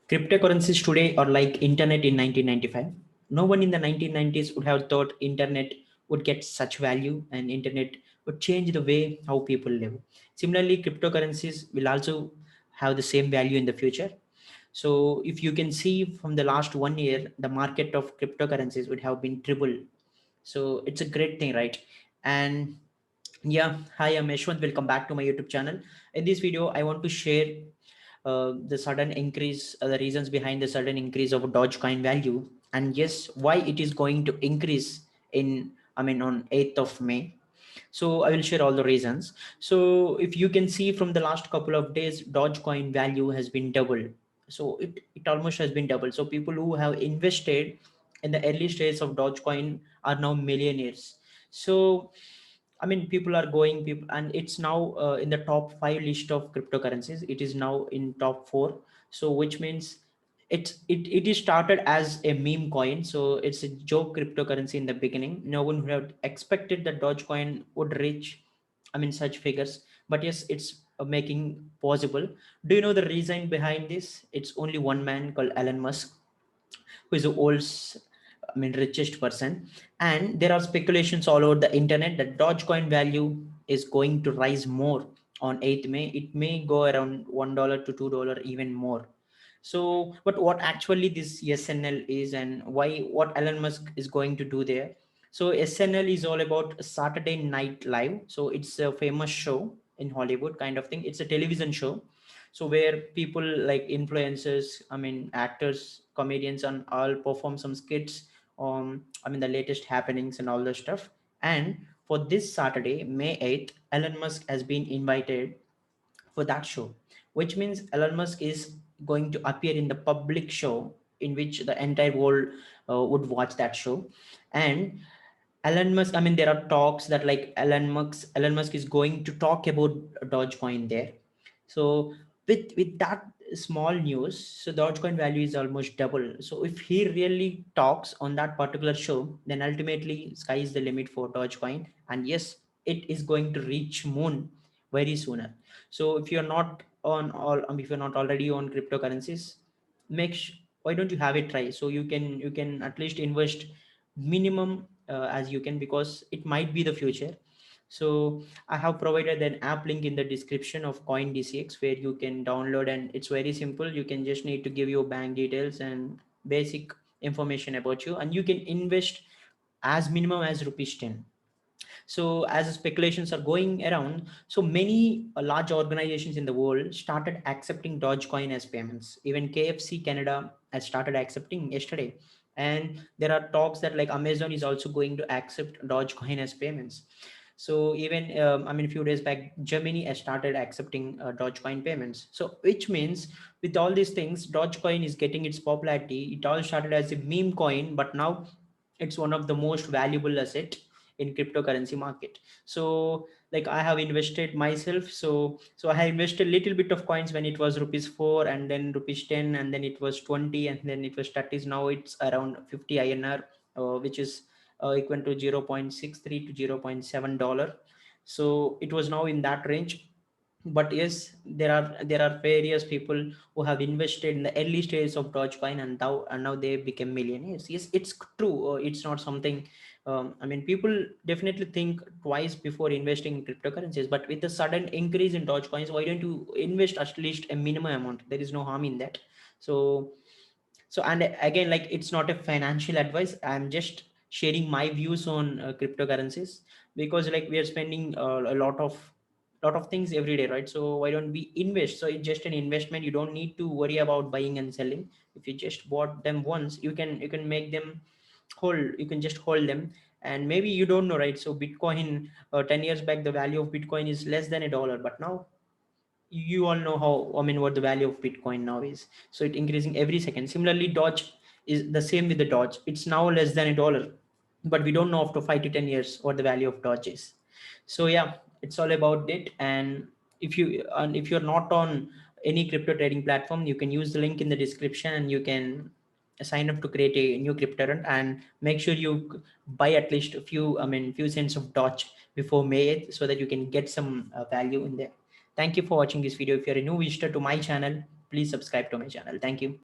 Cryptocurrencies today are like internet in 1995. No one in the 1990s would have thought internet would get such value and internet would change the way how people live. Similarly, cryptocurrencies will also have the same value in the future. So if you can see from the last 1 year, the market of cryptocurrencies would have been triple. So it's a great thing, right? And yeah, hi, I'm Yashwant. Welcome back to my YouTube channel. In this video, I want to share the sudden increase, the reasons behind the sudden increase of Dogecoin value, and yes, why it is going to increase on 8th of May. So I will share all the reasons. So if you can see from the last couple of days, Dogecoin value has been doubled. So it almost has been doubled. So people who have invested in the early stages of Dogecoin are now millionaires. So people are going people, and it's now in the top 5 list of cryptocurrencies. It is now in top 4. So which means it is started as a meme coin, so it's a joke cryptocurrency in the beginning. No one would have expected that Dogecoin would reach such figures, but yes, it's making possible. Do you know the reason behind this? It's only one man called Elon Musk, who is the world's richest person. And there are speculations all over the internet that Dogecoin value is going to rise more on 8th May. It may go around $1 to $2, even more. So, but what actually this SNL is, and why, what Elon Musk is going to do there? So SNL is all about Saturday Night Live. So it's a famous show in Hollywood kind of thing. It's a television show. So where people like influencers, actors, comedians, and all perform some skits on, the latest happenings and all the stuff. And for this Saturday, May 8th, Elon Musk has been invited for that show, which means Elon Musk is going to appear in the public show in which the entire world would watch that show. And Elon Musk, there are talks that like Elon Musk is going to talk about Dogecoin there. So with that small news, so Dogecoin value is almost double. So if he really talks on that particular show, then ultimately sky is the limit for Dogecoin. And yes, it is going to reach moon very sooner. So if you're not on all, if you're not already on cryptocurrencies, why don't you have it try? So you can at least invest minimum as you can, because it might be the future. So I have provided an app link in the description of CoinDCX, where you can download, and it's very simple. You can just need to give your bank details and basic information about you, and you can invest as minimum as rupees 10. So as speculations are going around, so many large organizations in the world started accepting Dogecoin as payments. Even KFC Canada has started accepting yesterday. And there are talks that like Amazon is also going to accept Dogecoin as payments. So even a few days back, Germany has started accepting Dogecoin payments. So which means with all these things, Dogecoin is getting its popularity. It all started as a meme coin, but now it's one of the most valuable asset in cryptocurrency market. So like I have invested myself. So I have invested a little bit of coins when it was rupees 4, and then rupees 10, and then it was 20, and then it was 30. Now it's around 50 INR, which is equal to 0.63 to $0.7. So it was now in that range. But yes, there are various people who have invested in the early stages of Dogecoin, and now they become millionaires. Yes, it's true. It's not something. People definitely think twice before investing in cryptocurrencies. But with the sudden increase in Dogecoins, why don't you invest at least a minimum amount? There is no harm in that. So and again, like, it's not a financial advice. I'm just sharing my views on cryptocurrencies, because like we are spending a lot of things every day, right? So why don't we invest? So it's just an investment. You don't need to worry about buying and selling. If you just bought them once, you can make them hold. You can just hold them. And maybe you don't know, right? So Bitcoin, 10 years back, the value of Bitcoin is less than $1, but now you all know how, what the value of Bitcoin now is. So it increasing every second. Similarly, Doge is the same with the Doge. It's now less than $1, but we don't know after 5 to 10 years what the value of Doge is. So yeah, it's all about it. And if you're not on any crypto trading platform, you can use the link in the description, and you can sign up to create a new crypto account, and make sure you buy at least a few cents of Doge before May 8th, so that you can get some value in there. Thank you for watching this video. If you're a new visitor to my channel, please subscribe to my channel. Thank you.